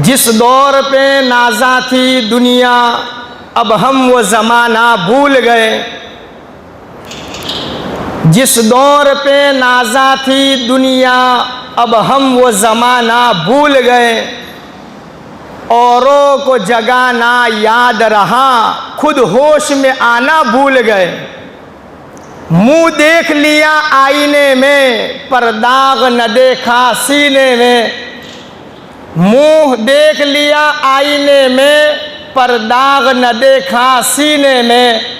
जिस दौर पे नाज़ा थी दुनिया, अब हम वो ज़माना भूल गए। जिस दौर पे नाज़ा थी दुनिया, अब हम वो ज़माना भूल गए। औरों को जगाना याद रहा, खुद होश में आना भूल गए। मुंह देख लिया आईने में, पर दाग न देखा सीने में। मुंह देख लिया आईने में, पर दाग न देखा सीने में।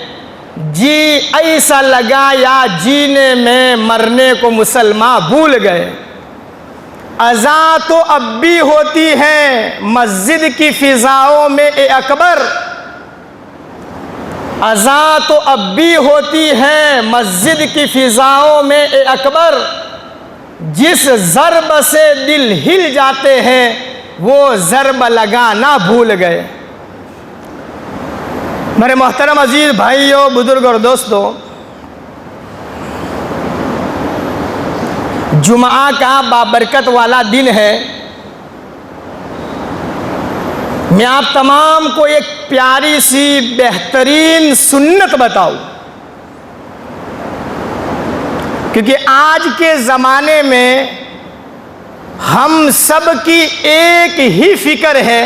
जी ऐसा लगा या जीने में, मरने को मुसलमान भूल गए। अज़ां तो अब भी होती है मस्जिद की फिजाओं में ए अकबर। अज़ां तो अब भी होती है मस्जिद की फिजाओं में ए अकबर। जिस ज़रब से दिल हिल जाते हैं, वो ज़रब लगाना भूल गए। मेरे मोहतरम अजीज़ भाइयों, बुजुर्ग और दोस्तों, जुमा का बाबरकत वाला दिन है। मैं आप तमाम को एक प्यारी सी बेहतरीन सुन्नत बताऊं, क्योंकि आज के ज़माने में हम सब की एक ही फिक्र है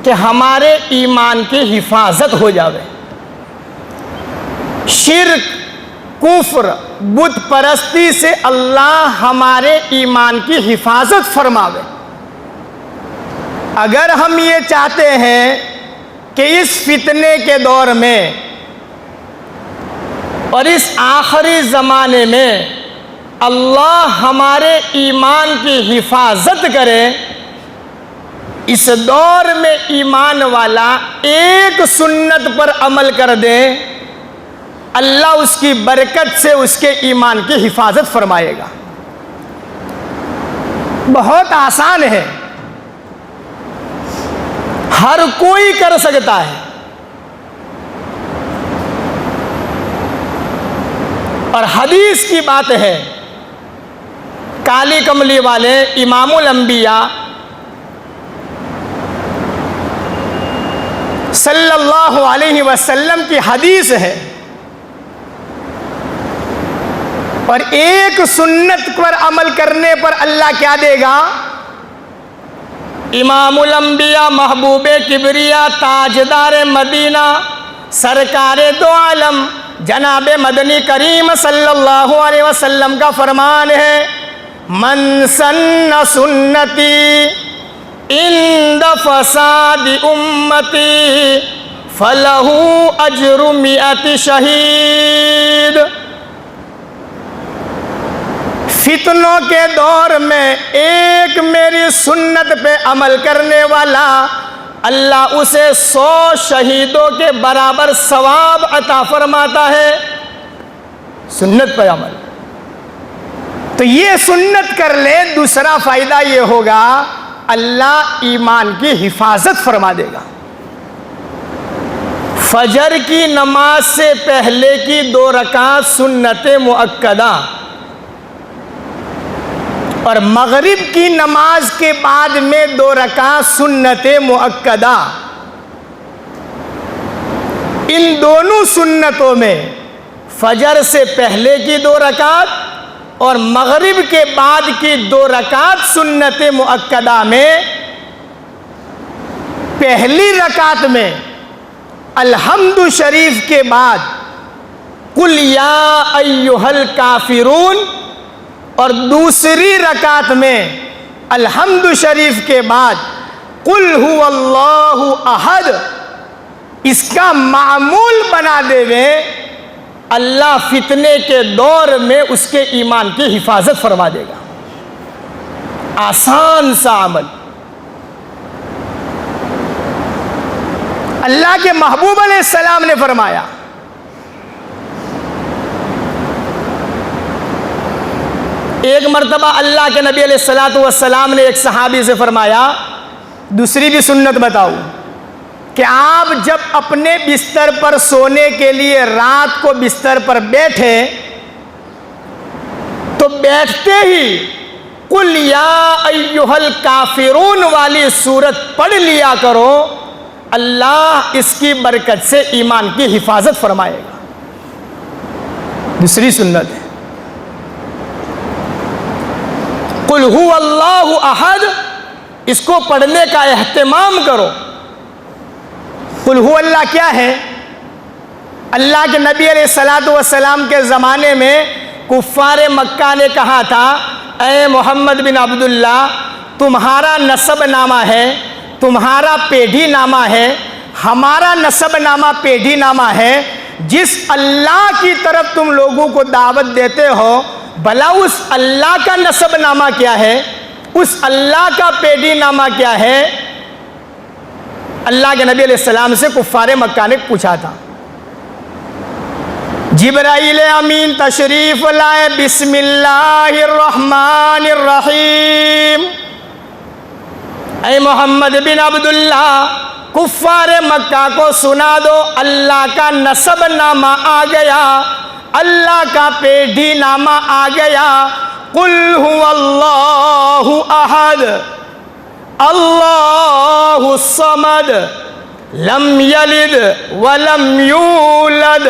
कि हमारे ईमान की हिफाजत हो जावे। शिर्क, कुफ्र, बुत परस्ती से अल्लाह हमारे ईमान की हिफाजत फरमावे। अगर हम ये चाहते हैं कि इस फितने के दौर में और इस आखिरी ज़माने में अल्लाह हमारे ईमान की हिफाजत करे, इस दौर में ईमान वाला एक सुन्नत पर अमल कर दे, अल्लाह उसकी बरकत से उसके ईमान की हिफाजत फरमाएगा। बहुत आसान है, हर कोई कर सकता है। और हदीस की बात है, काली कमली वाले इमामुल अंबिया सल्लल्लाहु अलैहि वसल्लम की हदीस है। और एक सुन्नत पर अमल करने पर अल्लाह क्या देगा? इमामुल अंबिया, महबूबे किबरिया, ताजदार मदीना, सरकारे दो आलम जनाबे मदनी करीम सल्लल्लाहु अलैहि वसल्लम का फरमान है, मन सन्ना सुन्नती इंद फसादी उम्मती फलहू अजरु मिअति शहीद। फितनों के दौर में एक मेरी सुन्नत पे अमल करने वाला, अल्लाह उसे 100 शहीदों के बराबर सवाब अता फरमाता है। सुन्नत पे अमल, तो ये सुन्नत कर ले, दूसरा फायदा ये होगा, अल्लाह ईमान की हिफाजत फरमा देगा। फजर की नमाज से पहले की 2 रकात सुन्नत मुअक्कदा और मगरिब की नमाज के बाद में 2 रकात सुन्नत मुअक्कदा, इन दोनों सुन्नतों में फजर से पहले की 2 रकात और मगरिब के बाद की 2 रकात सुन्नत मुअक्कदा में, पहली रकात में अल्हम्दु शरीफ के बाद कुल या अय्युहल काफिरून और दूसरी रकात में अल्हम्दु शरीफ के बाद कुल हुवल्लाहु अहद, इसका मामूल बना देवे, अल्लाह फितने के दौर में उसके ईमान की हिफाजत फरमा देगा। आसान सा अमल। अल्लाह के महबूब अलैहिस्सलाम ने फरमाया, एक मर्तबा अल्लाह के नबी अलैहिस्सलातु वस्सलाम ने एक सहाबी से फरमाया, दूसरी भी सुन्नत बताऊं, कि आप जब अपने बिस्तर पर सोने के लिए रात को बिस्तर पर बैठे, तो बैठते ही कुल या अय्युहल काफिरून वाली सूरत पढ़ लिया करो, अल्लाह इसकी बरकत से ईमान की हिफाजत फरमाएगा। दूसरी सुन्नत है कुल हु अल्लाहु अहद, इसको पढ़ने का एहतमाम करो। कुल हु अल्लाह क्या है? अल्लाह के नबी अलैहिस्सलातु वस्सलाम के ज़माने में कुफ़ारे मक्का ने कहा था, ऐ मोहम्मद बिन अब्दुल्ला, तुम्हारा नसब नामा है, तुम्हारा पेढ़ी नामा है, हमारा नसब नामा पेढ़ी नामा है, जिस अल्लाह की तरफ तुम लोगों को दावत देते हो, भला उस अल्लाह का नसब नामा क्या है, उस अल्लाह का पेढ़ी नामा क्या है? अल्लाह के नबी अलैहिस्सलाम से कुफ़ारे मक्का ने पूछा था। जिब्राइल अमीन तशरीफ लाए, बिस्मिल्लाहिर्रहमानिर्रहीम। ऐ मोहम्मद बिन अब्दुल्ला, कुफ़ारे मक्का को सुना दो, अल्लाह का नसब नामा आ गया, अल्लाह का पेढ़ी नामा आ गया। कुल हुवल्लाहु अहद, अल्लाहु समद, लम यलिद वलम यूलद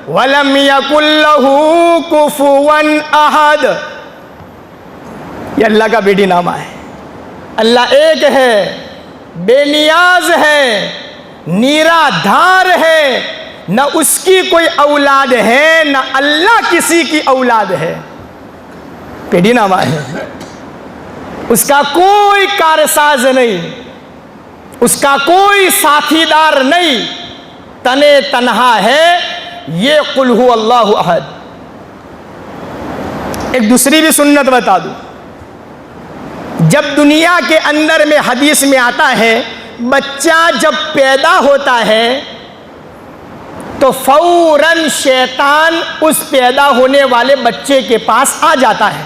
वलम यकुल लहू कुफुवन अहद। ये अल्लाह का पेढ़ी नामा है। अल्लाह एक है, बेनियाज है, निराधार है, न उसकी कोई औलाद है, न अल्लाह किसी की औलाद है। पेढ़ी नामा है, उसका कोई कारसाज नहीं, उसका कोई साथीदार नहीं, तने तन्हा है। ये कुल हु अल्लाहु अहद। एक दूसरी भी सुन्नत बता दूं, जब दुनिया के अंदर में हदीस में आता है, बच्चा जब पैदा होता है तो फौरन शैतान उस पैदा होने वाले बच्चे के पास आ जाता है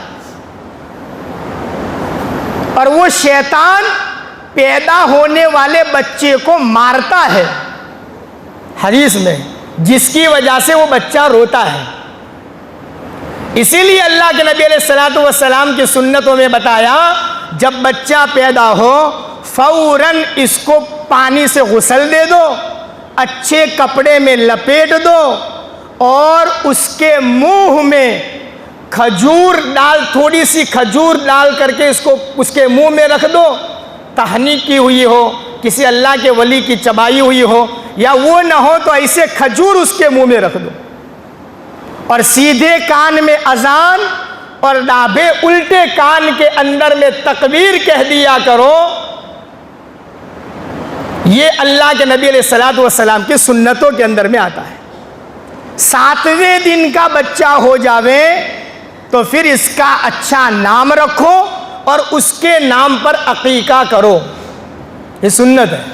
और वो शैतान पैदा होने वाले बच्चे को मारता है, हदीस में, जिसकी वजह से वो बच्चा रोता है। इसीलिए अल्लाह के नबी अलैहिस्सलातु वस्सलाम की सुन्नतों में बताया, जब बच्चा पैदा हो फौरन इसको पानी से गुस्ल दे दो, अच्छे कपड़े में लपेट दो और उसके मुंह में खजूर डाल, थोड़ी सी खजूर डाल करके इसको उसके मुंह में रख दो। तहनी की हुई हो, किसी अल्लाह के वली की चबाई हुई हो, या वो ना हो तो ऐसे खजूर उसके मुंह में रख दो और सीधे कान में अजान और नाभे उल्टे कान के अंदर में तकबीर कह दिया करो। ये अल्लाह के नबी अलैहिस्सलातु वस्सलाम की सुन्नतों के अंदर में आता है। 7वें दिन का बच्चा हो जावे तो फिर इसका अच्छा नाम रखो और उसके नाम पर अकीका करो। ये सुन्नत है।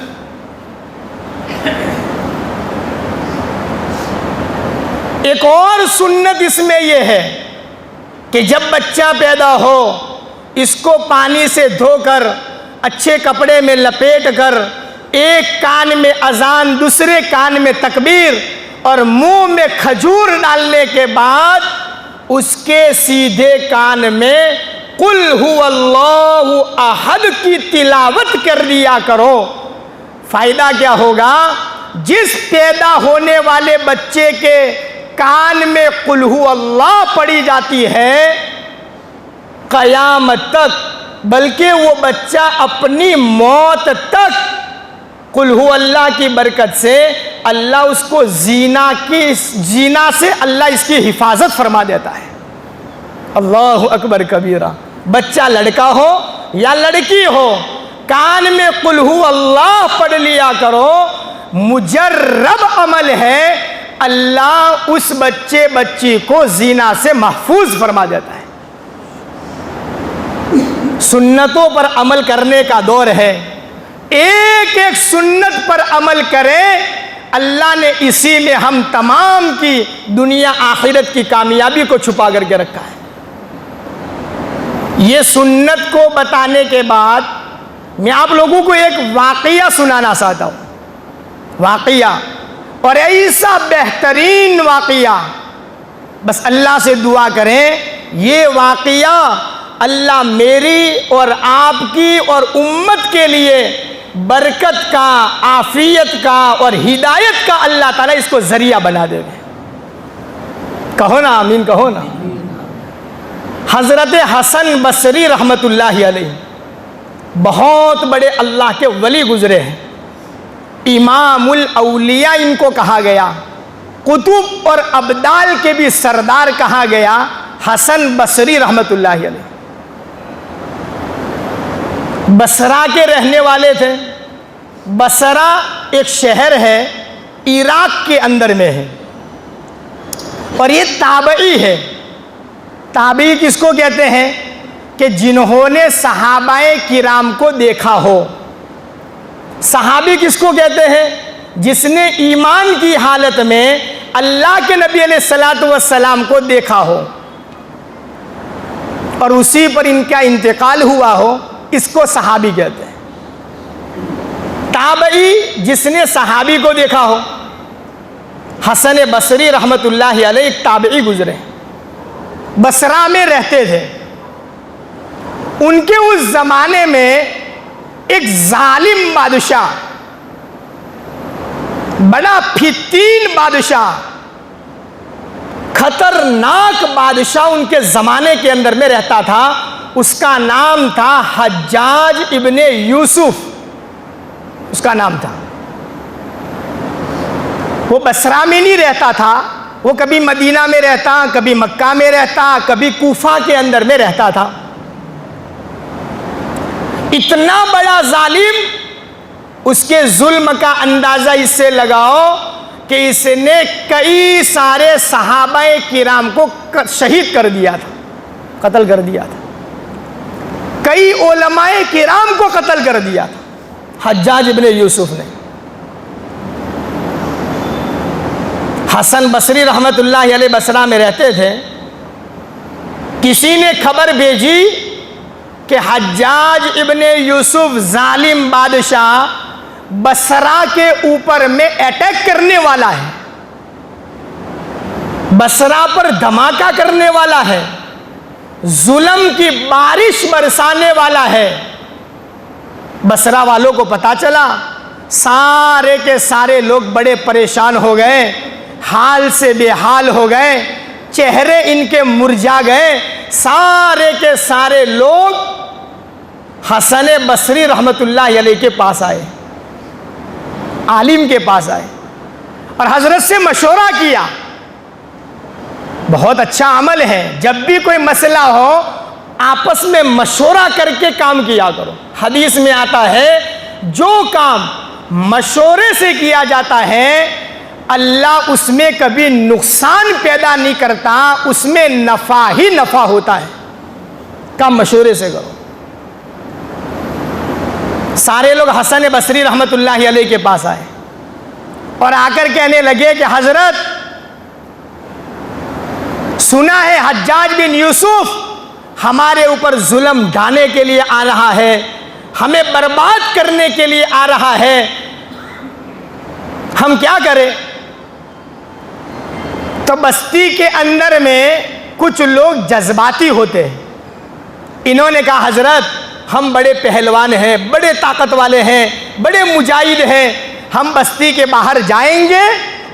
एक और सुन्नत इसमें यह है कि जब बच्चा पैदा हो इसको पानी से धोकर अच्छे कपड़े में लपेट कर एक कान में अजान, दूसरे कान में तकबीर और मुंह में खजूर डालने के बाद उसके सीधे कान में कुल हुवल्लाहु अहद की तिलावत कर दिया करो। फायदा क्या होगा? जिस पैदा होने वाले बच्चे के कान में कुल हुवल्लाह पड़ी जाती है, क़यामत तक, बल्कि वो बच्चा अपनी मौत तक कुल हुवल्लाह की बरकत से अल्लाह उसको जीना से अल्लाह इसकी हिफाजत फरमा देता है। अल्लाहु अकबर कबीरा। बच्चा लड़का हो या लड़की हो, कान में कुल हुवल्लाह पढ़ लिया करो। मुजर्रब अमल है, अल्लाह उस बच्चे बच्ची को जीना से महफूज फरमा देता है। सुन्नतों पर अमल करने का दौर है। एक एक सुन्नत पर अमल करें, अल्लाह ने इसी में हम तमाम की दुनिया आखिरत की कामयाबी को छुपा करके रखा है। ये सुन्नत को बताने के बाद मैं आप लोगों को एक वाक़या सुनाना चाहता हूँ। वाक़या, और ऐसा बेहतरीन वाक़या, बस अल्लाह से दुआ करें ये वाक़या अल्लाह मेरी और आपकी और उम्मत के लिए बरकत का, आफियत का और हिदायत का अल्लाह ताला इसको जरिया बना देगा। कहो ना आमीन, कहो ना। हज़रत हसन बसरी रहमतुल्लाहि अलैह बहुत बड़े अल्लाह के वली गुजरे हैं। इमामुल औलिया इनको कहा गया, कुतुब और अब्दाल के भी सरदार कहा गया हसन बसरी रहमतुल्लाहि अलैह। बसरा के रहने वाले थे। बसरा एक शहर है, इराक के अंदर में है, और ये ताबई है। ताबई किसको कहते हैं कि जिन्होंने सहाबाए किराम को देखा हो। सहाबी किसको कहते हैं? जिसने ईमान की हालत में अल्लाह के नबी अलैहिस्सलातु वस्सलाम को देखा हो और उसी पर इनका इंतकाल हुआ हो, इसको सहाबी कहते हैं। ताबई जिसने सहाबी को देखा हो। हसन बसरी रहमतुल्लाहि अलैह एक ताबई गुजरे, बसरा में रहते थे। उनके उस जमाने में एक जालिम बादशाह, बड़ा फितीन बादशाह, खतरनाक बादशाह उनके जमाने के अंदर में रहता था। उसका नाम था हज्जाज इब्ने यूसुफ, उसका नाम था। वो बसरा में नहीं रहता था, वो कभी मदीना में रहता, कभी मक्का में रहता, कभी कूफा के अंदर में रहता था। इतना बड़ा जालिम, उसके जुल्म का अंदाजा इससे लगाओ कि इसने कई सारे सहाबाए किराम को शहीद कर दिया था, कत्ल कर दिया था। कई उलमाए किराम को कत्ल कर दिया था हज्जाज इब्ने यूसुफ ने। हसन बसरी रहमतुल्लाहि अलैह बसरा में रहते थे। किसी ने खबर भेजी कि हज्जाज इब्ने यूसुफ जालिम बादशाह बसरा के ऊपर में अटैक करने वाला है, बसरा पर धमाका करने वाला है, जुल्म की बारिश बरसाने वाला है। बसरा वालों को पता चला, सारे के सारे लोग बड़े परेशान हो गए, हाल से बेहाल हो गए, चेहरे इनके मुरझा गए। सारे के सारे लोग हसन बसरी रहमतुल्लाहि अलैह के पास आए, आलिम के पास आए और हजरत से मशवरा किया। बहुत अच्छा अमल है, जब भी कोई मसला हो आपस में मशवरा करके काम किया करो। हदीस में आता है जो काम मशवरे से किया जाता है अल्लाह उसमें कभी नुकसान पैदा नहीं करता, उसमें नफा ही नफा होता है। काम मशवरे से करो। सारे लोग हसन बसरी रहमतुल्लाहि अलैह के पास आए और आकर कहने लगे कि हजरत, सुना है हज्जाज बिन यूसुफ हमारे ऊपर जुल्म ढाने के लिए आ रहा है, हमें बर्बाद करने के लिए आ रहा है, हम क्या करें? तो बस्ती के अंदर में कुछ लोग जज्बाती होते हैं। इन्होंने कहा हजरत, हम बड़े पहलवान हैं, बड़े ताकत वाले हैं, बड़े मुजाहिद हैं, हम बस्ती के बाहर जाएंगे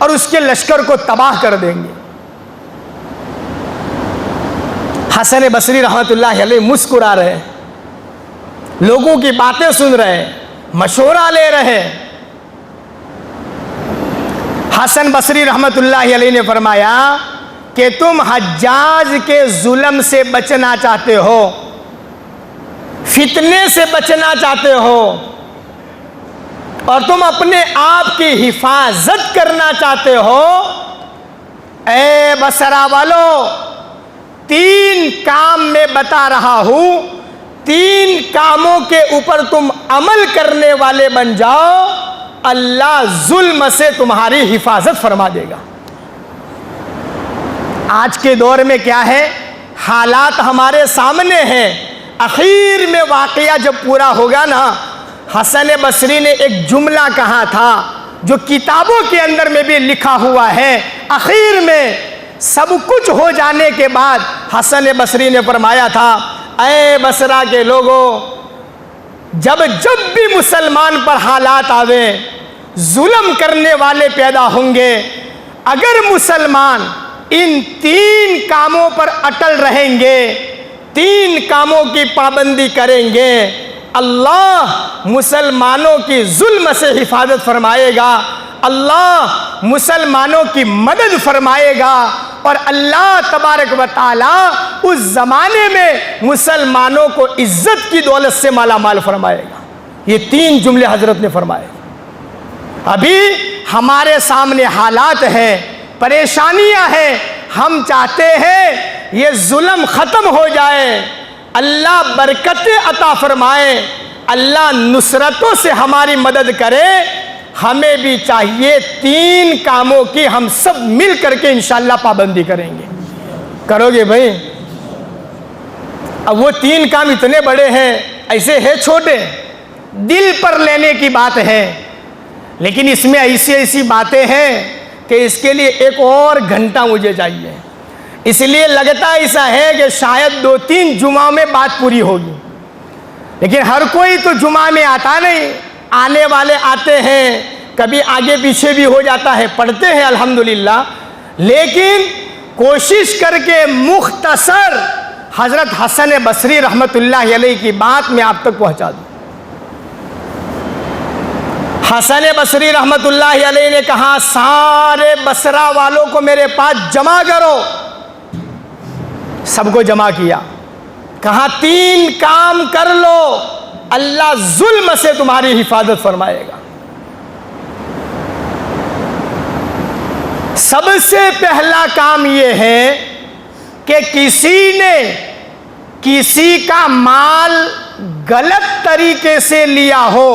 और उसके लश्कर को तबाह कर देंगे। हसन बसरी रहमतुल्लाहि अलैह मुस्कुरा रहे, लोगों की बातें सुन रहे, मशवरा ले रहे। हसन बसरी रहमतुल्लाहि अलैह ने फरमाया कि तुम हज्जाज के जुल्म से बचना चाहते हो, फितने से बचना चाहते हो और तुम अपने आप की हिफाजत करना चाहते हो। ए बसरा वालों, 3 काम मैं बता रहा हूं, 3 कामों के ऊपर तुम अमल करने वाले बन जाओ, अल्लाह जुल्म से तुम्हारी हिफाजत फरमा देगा। आज के दौर में क्या है, हालात हमारे सामने हैं। आखिर में वाकया जब पूरा होगा ना, हसन बसरी ने एक जुमला कहा था जो किताबों के अंदर में भी लिखा हुआ है। आखिर में सब कुछ हो जाने के बाद हसन बसरी ने फरमाया था, ऐ बसरा के लोगों, जब जब भी मुसलमान पर हालात आवे, जुल्म करने वाले पैदा होंगे, अगर मुसलमान इन 3 कामों पर अटल रहेंगे, 3 कामों की पाबंदी करेंगे, अल्लाह मुसलमानों की जुल्म से हिफाजत फरमाएगा, अल्लाह मुसलमानों की मदद फरमाएगा और अल्लाह तबारक व तआला उस ज़माने में मुसलमानों को इज्जत की दौलत से माला माल फरमाएगा। ये 3 जुमले हजरत ने फरमाए। अभी हमारे सामने हालात हैं, परेशानियां हैं, हम चाहते हैं ये जुल्म ख़त्म हो जाए, अल्लाह बरकतें अता फरमाए, अल्लाह नुसरतों से हमारी मदद करे। हमें भी चाहिए 3 कामों की हम सब मिल करके इंशाअल्लाह पाबंदी करेंगे। करोगे भाई? अब वो 3 काम इतने बड़े हैं, ऐसे है छोटे, दिल पर लेने की बात है, लेकिन इसमें ऐसी ऐसी बातें हैं कि इसके लिए एक और घंटा मुझे चाहिए। इसलिए लगता ऐसा है कि शायद 2-3 जुमा में बात पूरी होगी, लेकिन हर कोई तो जुमा में आता नहीं, आने वाले आते हैं, कभी आगे पीछे भी हो जाता है, पढ़ते हैं अल्हम्दुलिल्लाह, लेकिन कोशिश करके मुख्तसर हज़रत हसन बसरी रहमतुल्लाह अलैह की बात मैं आप तक पहुंचा दूं। हसन बसरी रहमतुल्लाह अलैह ने कहा, सारे बसरा वालों को मेरे पास जमा करो। सबको जमा किया, कहा 3 काम कर लो, अल्लाह जुल्म से तुम्हारी हिफाजत फरमाएगा। सबसे पहला काम यह है कि किसी ने किसी का माल गलत तरीके से लिया हो,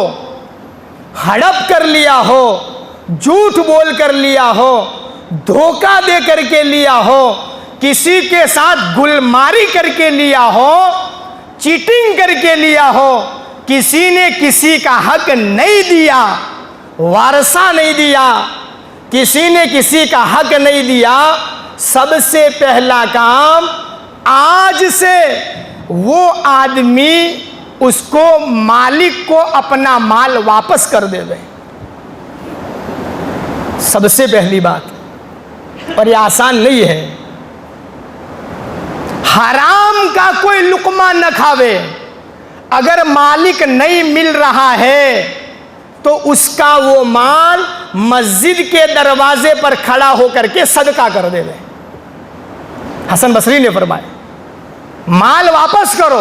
हड़प कर लिया हो, झूठ बोल कर लिया हो, धोखा दे करके लिया हो, किसी के साथ गुलमारी करके लिया हो, चीटिंग करके लिया हो, किसी ने किसी का हक नहीं दिया, वारसा नहीं दिया, किसी ने किसी का हक नहीं दिया, सबसे पहला काम आज से वो आदमी उसको मालिक को अपना माल वापस कर देवे। सबसे पहली बात, और ये आसान नहीं है। हराम का कोई लुकमा न खावे। अगर मालिक नहीं मिल रहा है तो उसका वो माल मस्जिद के दरवाजे पर खड़ा होकर के सदका कर देवे। हसन बसरी ने फरमाया, माल वापस करो,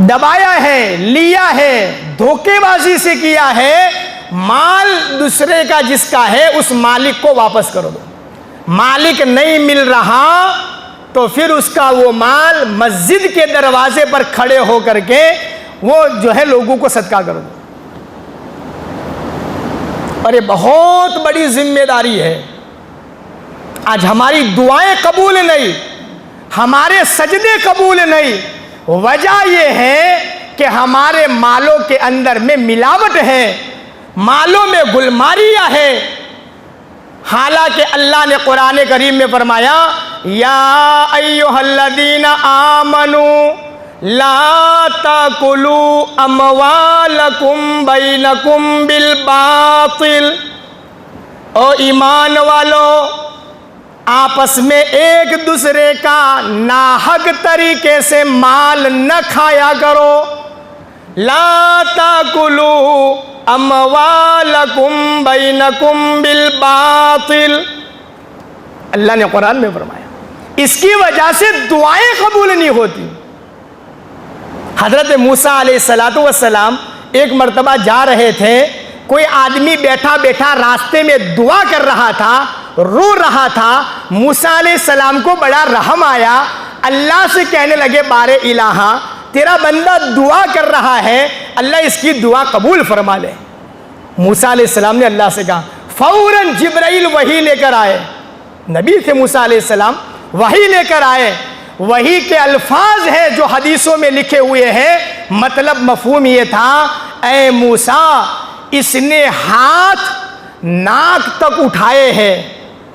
दबाया है, लिया है, धोखेबाजी से किया है, माल दूसरे का जिसका है उस मालिक को वापस कर दो। मालिक नहीं मिल रहा तो फिर उसका वो माल मस्जिद के दरवाजे पर खड़े होकर के वो जो है लोगों को सदका कर दो। और ये बहुत बड़ी जिम्मेदारी है। आज हमारी दुआएं कबूल नहीं, हमारे सजदे कबूल नहीं, वजह यह है कि हमारे मालों के अंदर में मिलावट है, मालों में गुलमारियां है। हालांकि अल्लाह ने कुरान करीम में फरमाया, या अय्युहल्लज़ीना आमनू ला ताकुलू अमवालकुम बैनकुम बिल बातिल। ओ ईमान वालो, आपस में एक दूसरे का नाहक तरीके से माल न खाया करो। ला ताकुलू अमवालकुम बैनकुम बिल बातिल, अल्लाह ने कुरान में फरमाया। इसकी वजह से दुआएं कबूल नहीं होती। हजरत मूसा अलैहिस्सलातु वस्सलाम एक मर्तबा जा रहे थे, कोई आदमी बैठा बैठा रास्ते में दुआ कर रहा था, रो रहा था। मूसा अलैहिस्सलाम को बड़ा रहम आया, अल्लाह से कहने लगे, बारे इलाहा, तेरा बंदा दुआ कर रहा है, अल्लाह इसकी दुआ कबूल फरमा ले। मूसा अलैहिस्सलाम ने अल्लाह से कहा, फौरन जिब्राइल वही लेकर आए। नबी थे मूसा अलैहिस्सलाम, वही लेकर आए। वही के अल्फाज हैं जो हदीसों में लिखे हुए हैं। मतलब मफहूम ये था, ऐ मूसा, इसने हाथ नाक तक उठाए हैं,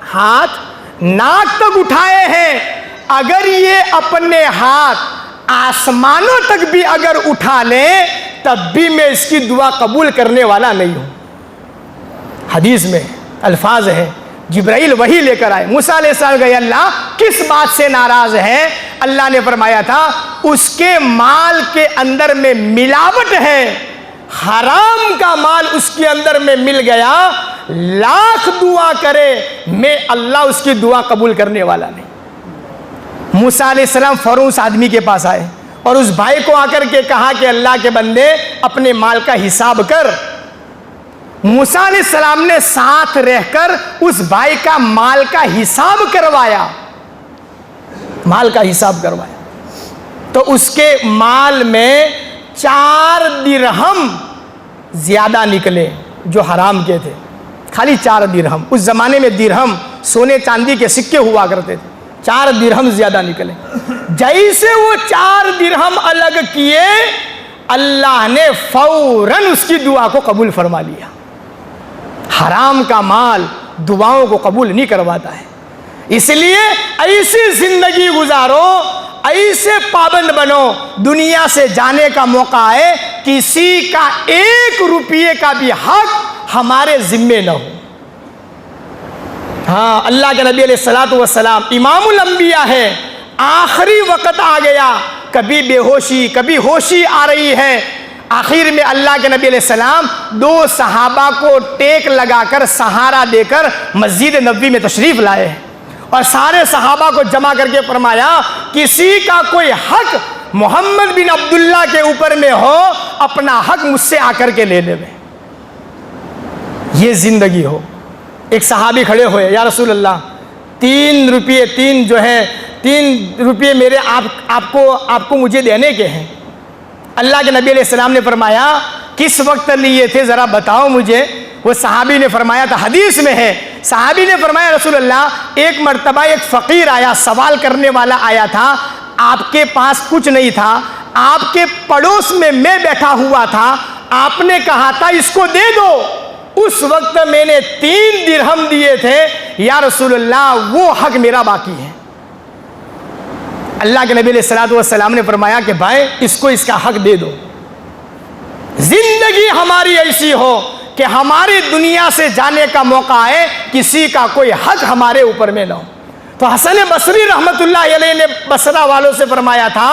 हाथ नाक तक उठाए हैं, अगर ये अपने हाथ आसमानों तक भी अगर उठा लें तब भी मैं इसकी दुआ कबूल करने वाला नहीं हूं। हदीस में अल्फाज है, जिब्राइल वही लेकर आए, मूसा अलैहिस्सलाम गए, अल्लाह किस बात से नाराज है? अल्लाह ने फरमाया था उसके माल के अंदर में मिलावट है, हराम का माल उसके अंदर में मिल गया, लाख दुआ करे मैं अल्लाह उसकी दुआ कबूल करने वाला नहीं। मूसा अलैहिस्सलाम फौरन उस आदमी के पास आए और उस भाई को आकर के कहा कि अल्लाह के बंदे अपने माल का हिसाब कर। मूसा अलैहिस्सलाम ने साथ रहकर उस भाई का माल का हिसाब करवाया, माल का हिसाब करवाया तो उसके माल में 4 दिरहम ज्यादा निकले जो हराम के थे, खाली 4 दिरहम। उस जमाने में दिरहम सोने चांदी के सिक्के हुआ करते थे, 4 दिरहम ज्यादा निकले। जैसे वो 4 दिरहम अलग किए, अल्लाह ने फौरन उसकी दुआ को कबूल फरमा लिया। हराम का माल दुआओं को कबूल नहीं करवाता है, इसलिए ऐसी जिंदगी गुजारो, ऐसे पाबंद बनो, दुनिया से जाने का मौका है, किसी का 1 रुपये का भी हक हमारे जिम्मे न हो। हाँ, अल्लाह के नबी अलैहिस्सलातु वस्सलाम इमामुल अंबिया है, आखिरी वक्त आ गया, कभी बेहोशी कभी होशी आ रही है। आखिर में अल्लाह के नबी अलैहिस्सलाम 2 सहाबा को टेक लगाकर सहारा देकर मस्जिद नबवी में तशरीफ लाए और सारे सहाबा को जमा करके फरमाया किसी का कोई हक मोहम्मद बिन अब्दुल्ला के ऊपर में हो, अपना हक मुझसे आकर के ले ले। ये जिंदगी हो। एक सहाबी खड़े हुए, या रसूल अल्लाह 3 रुपये 3 रुपये मेरे आपको मुझे देने के हैं। अल्लाह के नबी अलैहिस्सलाम ने फरमाया किस वक्त लिए थे ज़रा बताओ मुझे। वो सहाबी ने फरमाया था, हदीस में है, सहाबी ने फरमाया रसूल अल्लाह एक मर्तबा एक फ़कीर आया, सवाल करने वाला आया था, आपके पास कुछ नहीं था, आपके पड़ोस में मैं बैठा हुआ था, आपने कहा था इसको दे दो, उस वक्त मैंने 3 दिरहम दिए थे, या रसूल अल्लाह वो हक मेरा बाकी है। अल्लाह के नबी अलैहिस्सलातु वस्सलाम ने फरमाया कि भाई इसको इसका हक दे दो। जिंदगी हमारी ऐसी हो कि हमारी दुनिया से जाने का मौका है, किसी का कोई हक हमारे ऊपर में ना हो। तो हसन बसरी रहमतुल्लाह अलैह ने बसरा वालों से फरमाया था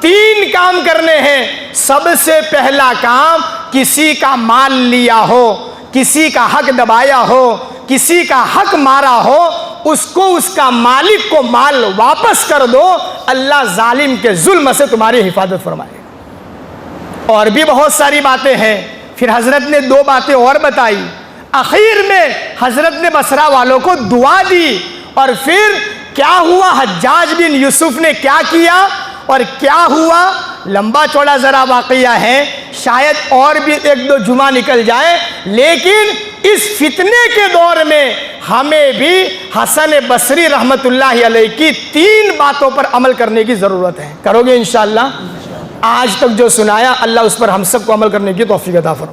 3 काम करने हैं। सबसे पहला काम, किसी का माल लिया हो, किसी का हक दबाया हो, किसी का हक मारा हो, उसको उसका मालिक को माल वापस कर दो, अल्लाह जालिम के जुल्म से तुम्हारी हिफाजत फरमाएगा। और भी बहुत सारी बातें हैं। फिर हजरत ने 2 बातें और बताई। आखिर में हजरत ने बसरा वालों को दुआ दी। और फिर क्या हुआ, हज्जाज बिन यूसुफ ने क्या किया और क्या हुआ, लंबा चौड़ा जरा वाकया है, शायद और भी 1-2 जुमा निकल जाए, लेकिन इस फितने के दौर में हमें भी हसन बसरी रहमतुल्लाह अलैह की 3 बातों पर अमल करने की ज़रूरत है। करोगे इंशाअल्लाह? आज तक जो सुनाया अल्लाह उस पर हम सबको अमल करने की तौफीक अता फरमाए।